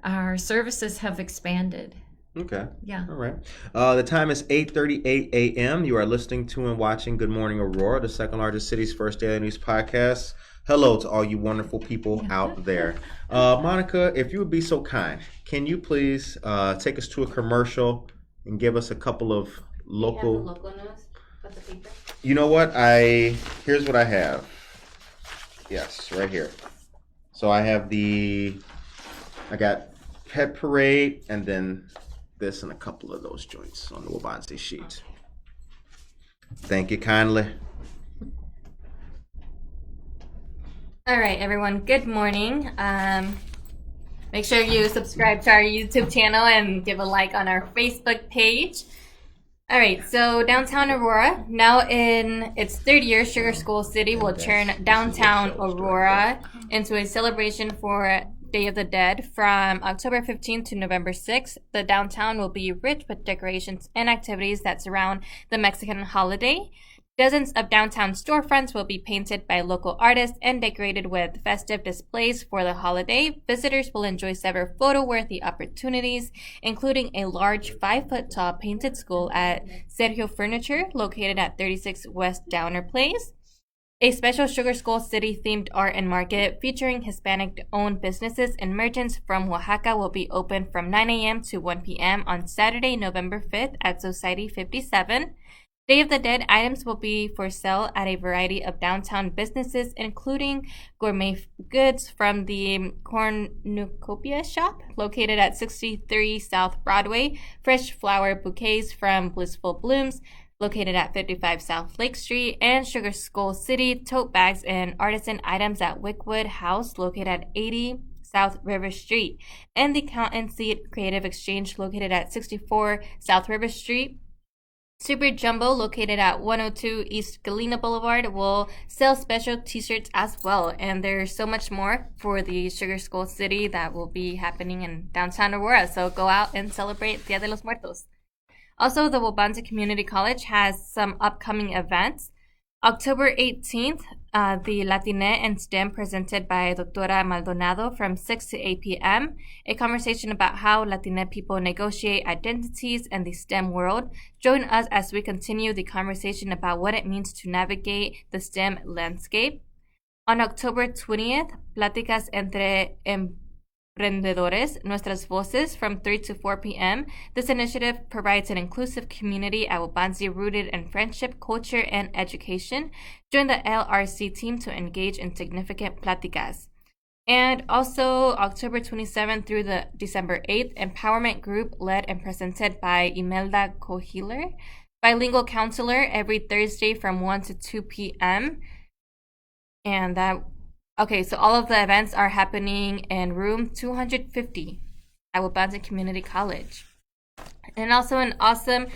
our services have expanded. Okay. Yeah. All right. The time is 8:38 a.m. You are listening to and watching Good Morning Aurora, the second largest city's first daily news podcast. Hello to all you wonderful people out there. Monica, if you would be so kind, can you please take us to a commercial and give us a couple of local news for the people? You know what? Here's what I have. Yes, right here. So I got Pet Parade and then this and a couple of those joints on the Wabansi sheet. Thank you kindly. All right, everyone. Good morning. Make sure you subscribe to our YouTube channel and give a like on our Facebook page. All right, so downtown Aurora, now in its third year, Sugar School City will turn downtown Aurora into a celebration for Day of the Dead from October 15th to November 6th. The downtown will be rich with decorations and activities that surround the Mexican holiday. Dozens of downtown storefronts will be painted by local artists and decorated with festive displays for the holiday. Visitors will enjoy several photo-worthy opportunities, including a large 5-foot-tall painted skull at Sergio Furniture, located at 36 West Downer Place. A special Sugar Skull City-themed art and market featuring Hispanic-owned businesses and merchants from Oaxaca will be open from 9 a.m. to 1 p.m. on Saturday, November 5th at Society 57. Day of the Dead items will be for sale at a variety of downtown businesses, including gourmet goods from the Cornucopia shop, located at 63 South Broadway, fresh flower bouquets from Blissful Blooms, located at 55 South Lake Street, and Sugar Skull City tote bags and artisan items at Wickwood House, located at 80 South River Street, and the Count and Seed Creative Exchange, located at 64 South River Street. Super Jumbo, located at 102 East Galena Boulevard, will sell special t-shirts as well. And there's so much more for the Sugar Skull City that will be happening in downtown Aurora. So go out and celebrate Dia de los Muertos. Also, the Wabanza Community College has some upcoming events. October 18th, the Latinate and STEM presented by Doctora Maldonado from 6 to 8 p.m. A conversation about how Latinate people negotiate identities in the STEM world. Join us as we continue the conversation about what it means to navigate the STEM landscape. On October 20th, Pláticas entre Emprendedores, Nuestras Voces from 3 to 4 p.m. This initiative provides an inclusive community at Wabanzi rooted in friendship, culture, and education. Join the LRC team to engage in significant pláticas. And also, October 27th through the December 8th, Empowerment Group led and presented by Imelda Cohiler, bilingual counselor, every Thursday from 1 to 2 p.m. And that Okay, so all of the events are happening in room 250 at Wabanza Community College. And also an awesome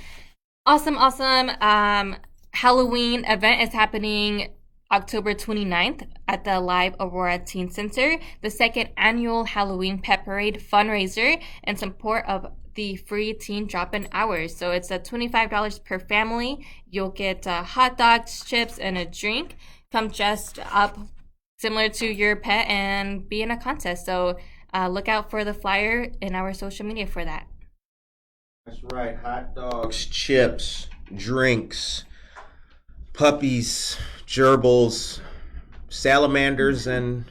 Halloween event is happening October 29th at the Live Aurora Teen Center, the second annual Halloween Pet Parade fundraiser in support of the free teen drop-in hours. So it's $25 per family. You'll get hot dogs, chips, and a drink. Come dressed up similar to your pet and be in a contest. So look out for the flyer in our social media for that. That's right. Hot dogs, chips, drinks, puppies, gerbils, salamanders, and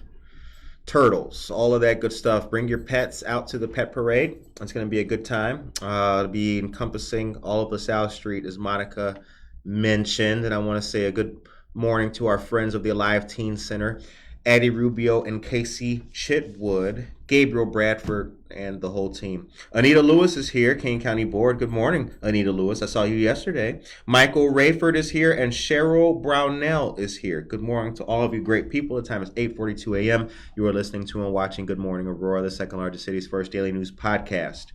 turtles. All of that good stuff. Bring your pets out to the pet parade. It's going to be a good time. It'll be encompassing all of LaSalle Street, as Monica mentioned. And I want to say a good morning to our friends of the Alive Teen Center, Addie Rubio and Casey Chitwood, Gabriel Bradford, and the whole team. Anita Lewis is here, Kane County Board. Good morning, Anita Lewis. I saw you yesterday. Michael Rayford is here, and Cheryl Brownell is here. Good morning to all of you great people. The time is 8:42 a.m. You are listening to and watching Good Morning Aurora, the second largest city's first daily news podcast.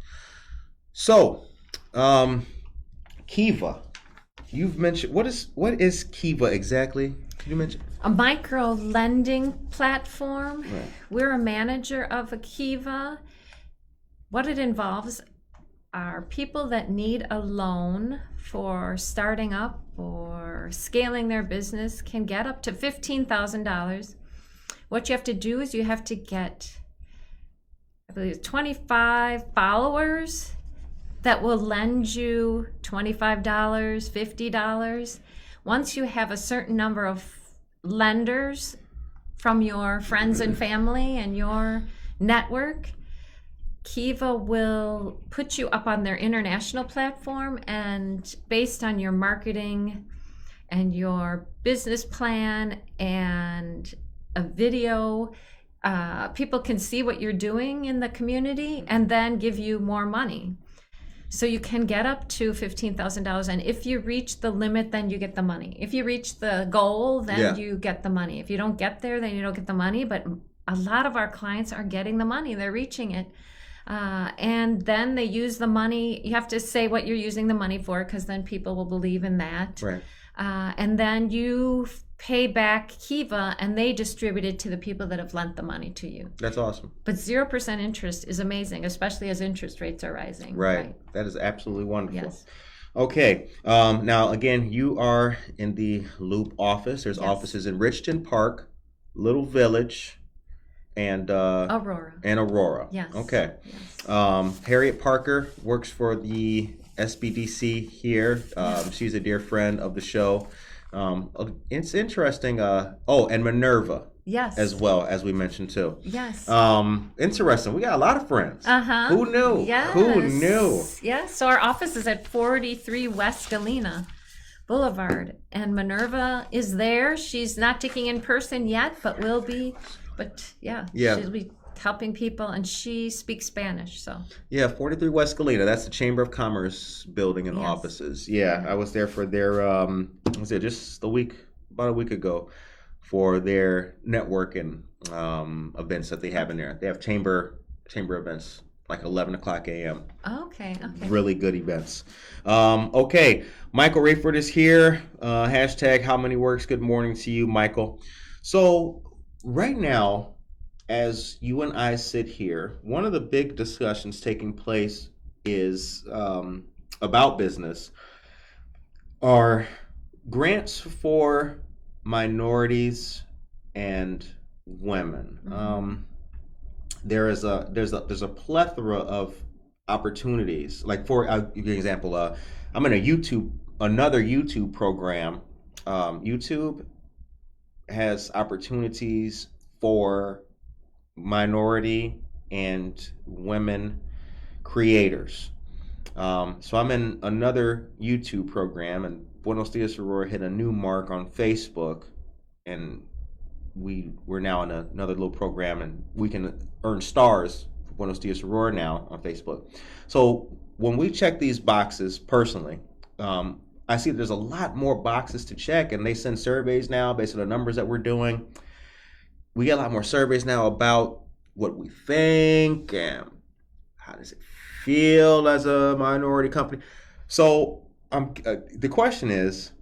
So, Kiva. You've mentioned, what is Kiva exactly? Can you mention? A micro lending platform. Right. We're a manager of a Kiva. What it involves are people that need a loan for starting up or scaling their business can get up to $15,000. What you have to do is you have to get, I believe, 25 followers that will lend you $25, $50. Once you have a certain number of lenders from your friends and family and your network, Kiva will put you up on their international platform, and based on your marketing and your business plan and a video, people can see what you're doing in the community and then give you more money. So you can get up to $15,000, and if you reach the limit, then you get the money. If you reach the goal, then you get the money. If you don't get there, then you don't get the money. But a lot of our clients are getting the money. They're reaching it. And then they use the money. You have to say what you're using the money for, because then people will believe in that. Right. And then you pay back Kiva, and they distribute it to the people that have lent the money to you. That's awesome. But 0% interest is amazing, especially as interest rates are rising. Right. That is absolutely wonderful. Yes. Okay. Now, again, you are in the Loop office. There's Yes. offices in Richton Park, Little Village, and Aurora. Aurora. Yes. Okay. Yes. Harriet Parker works for the SBDC here. She's a dear friend of the show. It's interesting. And Minerva Yes. as well, as we mentioned too. Yes. Interesting. We got a lot of friends. Uh-huh. Who knew? Yes. Who knew? Yes. So our office is at 43 West Galena Boulevard, and Minerva is there. She's not taking in person yet, but will be. But yeah. She'll be helping people, and she speaks Spanish. So yeah, 43 West Galena. That's the Chamber of Commerce building and Yes. offices. Yeah, I was there for their was it just about a week ago, for their networking events that they have in there. They have chamber events like 11 o'clock a.m. okay. Really good events. Okay, Michael Rayford is here. Hashtag How Many Works. Good morning to you, Michael. So right now, as you and I sit here, one of the big discussions taking place is about business are grants for minorities and women. There's a plethora of opportunities. Like, for I'll give you an example. I'm in another YouTube program. YouTube has opportunities for minority and women creators. So I'm in another YouTube program, and Buenos Dias Aurora hit a new mark on Facebook, and we're now in another little program, and we can earn stars for Buenos Dias Aurora now on Facebook. So when we check these boxes personally, I see there's a lot more boxes to check, and they send surveys now based on the numbers that we're doing. We get a lot more surveys now about what we think and how does it feel as a minority company. So the question is,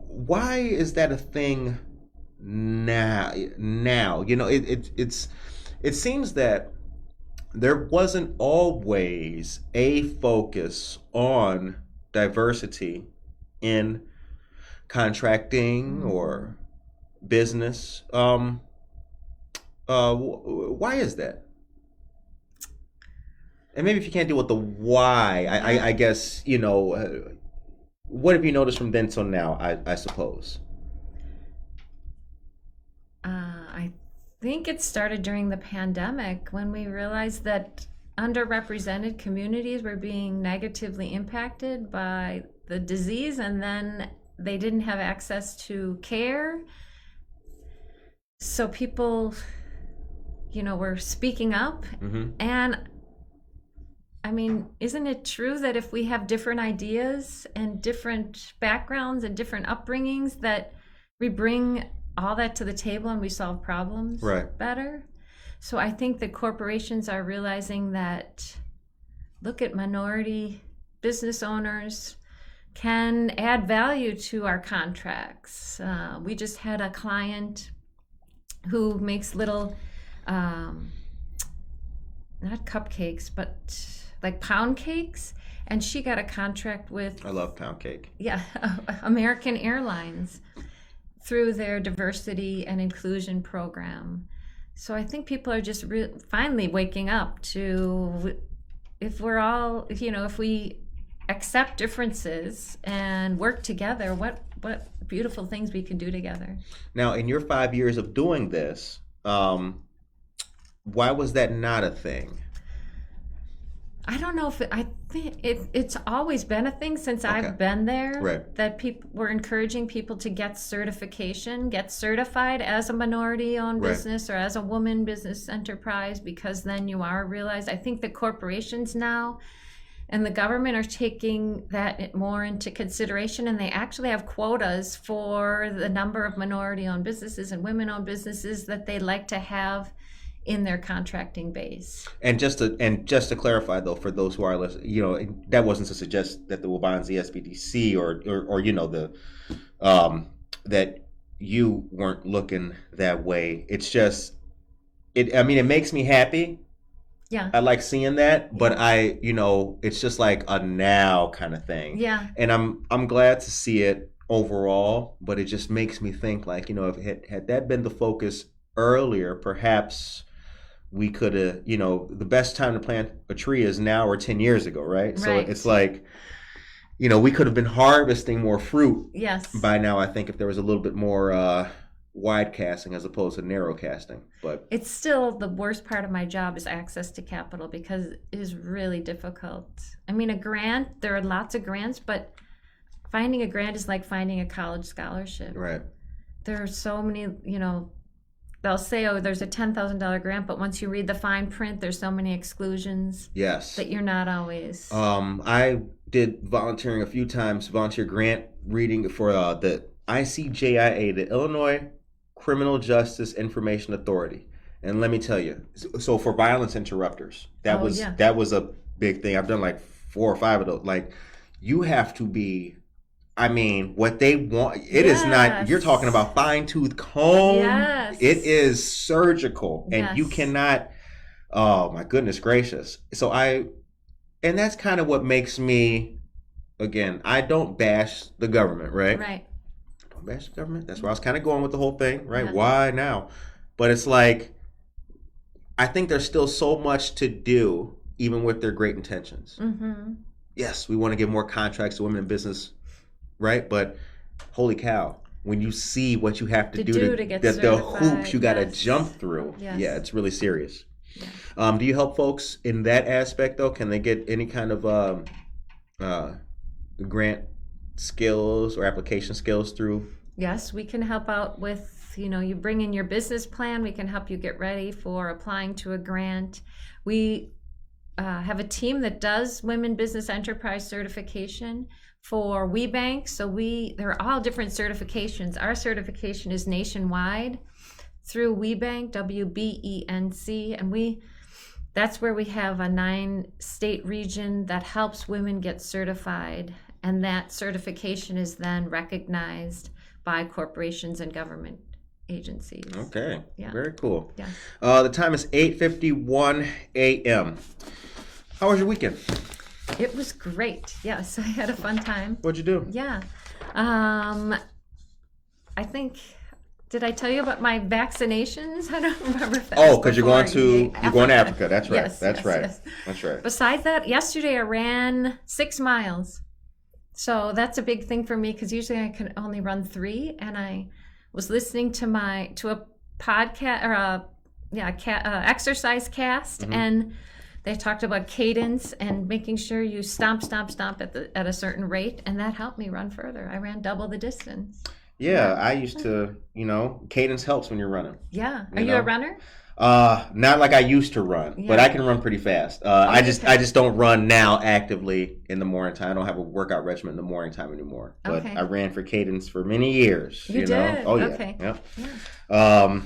why is that a thing now? It seems that there wasn't always a focus on diversity in contracting or business. Why is that? And maybe if you can't deal with the why, I guess, what have you noticed from then till now, I suppose? I think it started during the pandemic, when we realized that underrepresented communities were being negatively impacted by the disease, and then they didn't have access to care. So people, were speaking up. And I mean, isn't it true that if we have different ideas and different backgrounds and different upbringings, that we bring all that to the table and we solve problems better? So I think that corporations are realizing that, look, at minority business owners can add value to our contracts. We just had a client who makes little, not cupcakes, but like pound cakes, and she got a contract with, I love pound cake. Yeah, American Airlines, through their diversity and inclusion program. So I think people are just finally waking up to, if we're all, if we accept differences and work together, what beautiful things we can do together. Now, in your 5 years of doing this, why was that not a thing? I don't know I think it's always been a thing since I've been there, that we're encouraging people to get certification, get certified as a minority-owned business or as a woman business enterprise, because then you are realized. I think the corporations now and the government are taking that more into consideration, and they actually have quotas for the number of minority-owned businesses and women-owned businesses that they like to have in their contracting base. And just to clarify, though, for those who are listening, that wasn't to suggest that the Wabanzi SBDC or that you weren't looking that way. It's just, it makes me happy Yeah. I like seeing that, but Yeah. it's just like a now kind of thing. Yeah. And I'm glad to see it overall, but it just makes me think like, if had that been the focus earlier, perhaps we could have, the best time to plant a tree is now or 10 years ago, right? So Right. it's like, we could have been harvesting more fruit Yes. by now, I think, if there was a little bit more wide casting as opposed to narrow casting. But It's still the worst part of my job is access to capital because it is really difficult. I mean, a grant, there are lots of grants, but finding a grant is like finding a college scholarship. right. There are so many, they'll say, oh, there's a $10,000 grant, but once you read the fine print, there's so many exclusions Yes. that you're not always. I did volunteering a few times, volunteer grant reading for the ICJIA, the Illinois Criminal Justice Information Authority. And let me tell you, so for violence interrupters, that was a big thing. I've done like 4 or 5 of those. Like, you have to be, I mean, what they want, it is not, you're talking about fine-tooth comb. Yes. It is surgical. And Yes. you cannot, oh my goodness gracious. And that's kind of what makes me, again, I don't bash the government, right? Right. Don't bash the government. That's where I was kind of going with the whole thing, right? Yeah. Why now? But it's like, I think there's still so much to do, even with their great intentions. Mm-hmm. Yes, we want to give more contracts to women in business, right? But holy cow, when you see what you have to do to get the certified, hoops you got to yes. jump through, Yes. yeah, it's really serious. Yeah. Do you help folks in that aspect, though? Can they get any kind of grant skills or application skills through? Yes, we can help out with, you bring in your business plan. We can help you get ready for applying to a grant. We have a team that does Women Business Enterprise certification for WeBank. So there are all different certifications. Our certification is nationwide through WeBank, WBENC, and that's where we have a 9-state region that helps women get certified, and that certification is then recognized by corporations and government agencies. Okay, Yeah. Very cool. Yeah. The time is 8:51 a.m. How was your weekend? It was great. Yes, I had a fun time. What'd you do? Yeah. I think, did I tell you about my vaccinations? I don't remember if that was Because you're going to Africa. That's right. Yes, That's yes, right. yes. That's right. Besides that, yesterday I ran 6 miles. So that's a big thing for me because usually I can only run 3. And I was listening to a podcast or exercise cast, Mm-hmm. and they talked about cadence and making sure you stomp at a certain rate, and that helped me run further. I ran double the distance. Yeah, I used to, cadence helps when you're running. Yeah. Are you a runner? Not like I used to run, but Yeah. I can run pretty fast. I just don't run now actively in the morning time. I don't have a workout regimen in the morning time anymore. But Okay. I ran for cadence for many years. You did? Oh yeah. Okay. Yep. Yeah.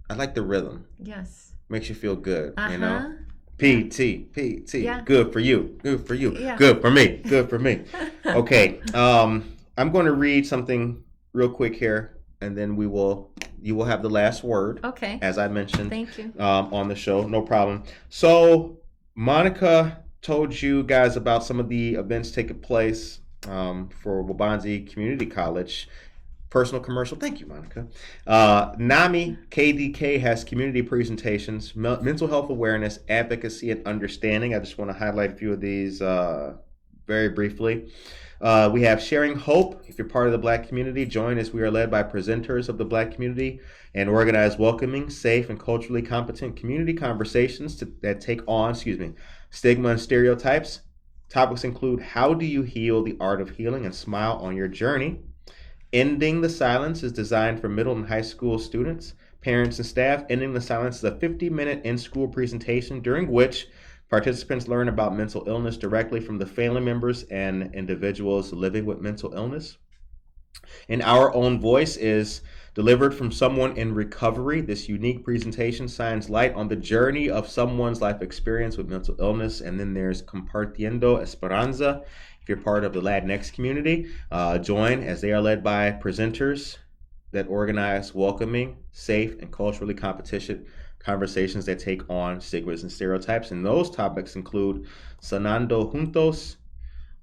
I like the rhythm. Yes. Makes you feel good. Uh-huh. PT. Yeah. Good for you. Good for you. Yeah. Good for me. Good for me. Okay. I'm going to read something real quick here, and then you will have the last word. Okay. As I mentioned. Thank you. On the show. No problem. So Monica told you guys about some of the events taking place for Wabanzi Community College. Personal commercial. Thank you, Monica. NAMI KDK has community presentations, mental health awareness, advocacy, and understanding. I just want to highlight a few of these very briefly. We have Sharing Hope. If you're part of the Black community, join as we are led by presenters of the Black community and organize welcoming, safe, and culturally competent community conversations that take on, stigma and stereotypes. Topics include how do you heal the art of healing and smile on your journey. Ending the Silence is designed for middle and high school students, parents, and staff. Ending the Silence is a 50-minute in-school presentation during which participants learn about mental illness directly from the family members and individuals living with mental illness. And Our Own Voice is delivered from someone in recovery. This unique presentation shines light on the journey of someone's life experience with mental illness. And then there's Compartiendo Esperanza. If you're part of the Latinx community, join as they are led by presenters that organize welcoming, safe, and culturally conversations that take on stigmas and stereotypes. And those topics include Sanando Juntos,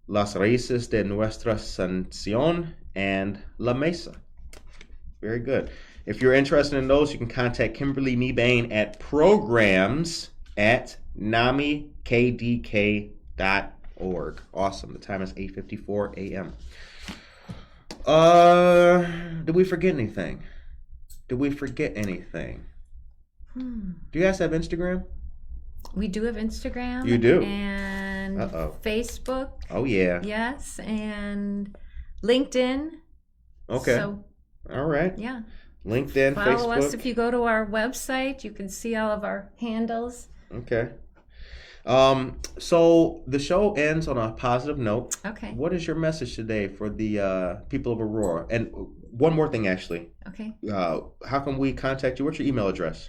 Las Raíces de Nuestra Sanción, and La Mesa. Very good. If you're interested in those, you can contact Kimberly Meebane at programs@namikdk.org. Awesome. The time is 8:54 a.m. Did we forget anything? Do you guys have Instagram? We do have Instagram. You do? And Facebook. Oh, yeah. Yes, and LinkedIn. Okay. So, all right. yeah. LinkedIn, Follow Facebook. us. If you go to our website, you can see all of our handles. Okay. So the show ends on a positive note. Okay. What is your message today for the people of Aurora? And one more thing, actually. Okay. How can we contact you? What's your email address?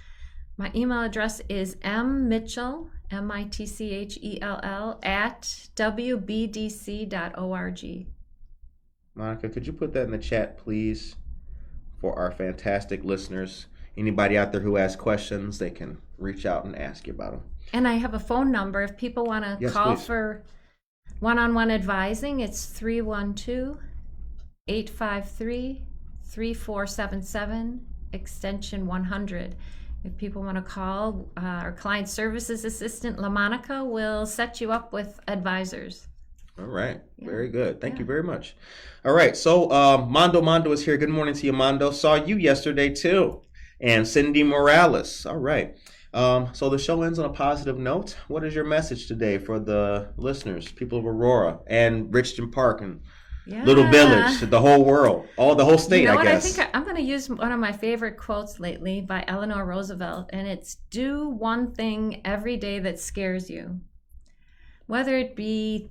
My email address is mmitchell, MITCHELL, @wbdc.org. Monica, could you put that in the chat, please, for our fantastic listeners? Anybody out there who has questions, they can reach out and ask you about them. And I have a phone number if people want to call please. for one-on-one advising. It's 312-853-3477, extension 100. If people want to call, our client services assistant, LaMonica, will set you up with advisors. All right. Yeah. Very good. Thank you Yeah. very much. All right. So Mondo is here. Good morning to you, Mondo. Saw you yesterday, too. And Cindy Morales. All right. So the show ends on a positive note. What is your message today for the listeners, people of Aurora and Richmond Park and Little Village, the whole world, the whole state, You know I what? guess. I think I'm going to use one of my favorite quotes lately by Eleanor Roosevelt, and it's do one thing every day that scares you. Whether it be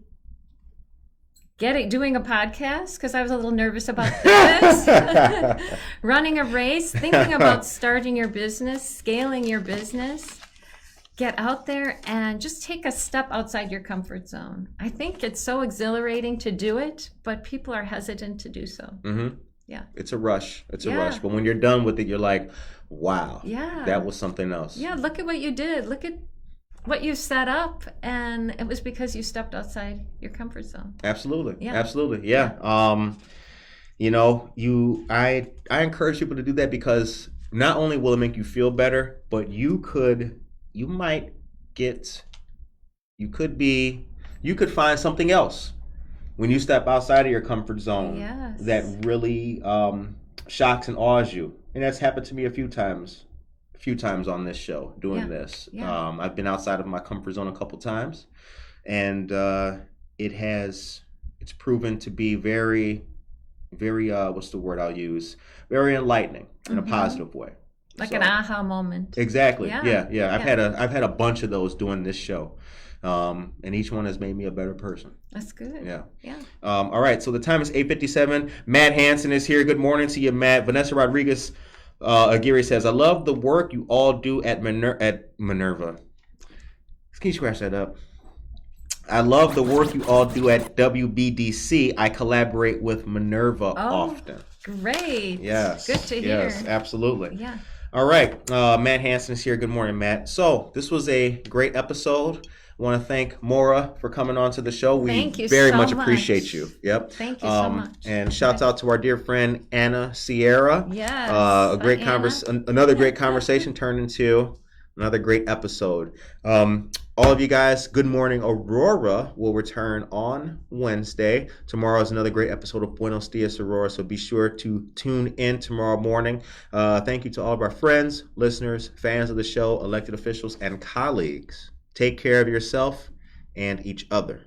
doing a podcast, because I was a little nervous about this, running a race, thinking about starting your business, scaling your business. Get out there and just take a step outside your comfort zone. I think it's so exhilarating to do it, but people are hesitant to do so. Mm-hmm. Yeah. It's a rush. It's a Yeah. rush. But when you're done with it, you're like, wow, Yeah. that was something else. Yeah, look at what you did. Look at what you set up, and it was because you stepped outside your comfort zone. Absolutely. Yeah. Absolutely. Yeah. I encourage people to do that because not only will it make you feel better, but you could find something else when you step outside of your comfort zone. Yes. That really shocks and awes you. And that's happened to me a few times on this show doing this. Yeah. I've been outside of my comfort zone a couple times, and it's proven to be very, very what's the word I'll use? Very enlightening in a positive way. Like an aha moment. Exactly. Yeah. Yeah. I've had a bunch of those doing this show, and each one has made me a better person. That's good. Yeah. Yeah. All right. So the time is 8:57. Matt Hansen is here. Good morning to you, Matt. Vanessa Rodriguez Aguirre says, "I love the work you all do at Minerva." Can you scratch that up? I love the work you all do at WBDC. I collaborate with Minerva often. Great. Yes. Good to hear. Yes, absolutely. Yeah. All right. Matt Hansen is here. Good morning, Matt. So this was a great episode. I want to thank Maura for coming on to the show. We Thank you very so much much. appreciate you. Yep. Thank you so much. And shouts out to our dear friend Anna Sierra. Yes. Another great conversation turned into another great episode. All of you guys, Good Morning Aurora will return on Wednesday. Tomorrow is another great episode of Buenos Dias Aurora, so be sure to tune in tomorrow morning. Thank you to all of our friends, listeners, fans of the show, elected officials, and colleagues. Take care of yourself and each other.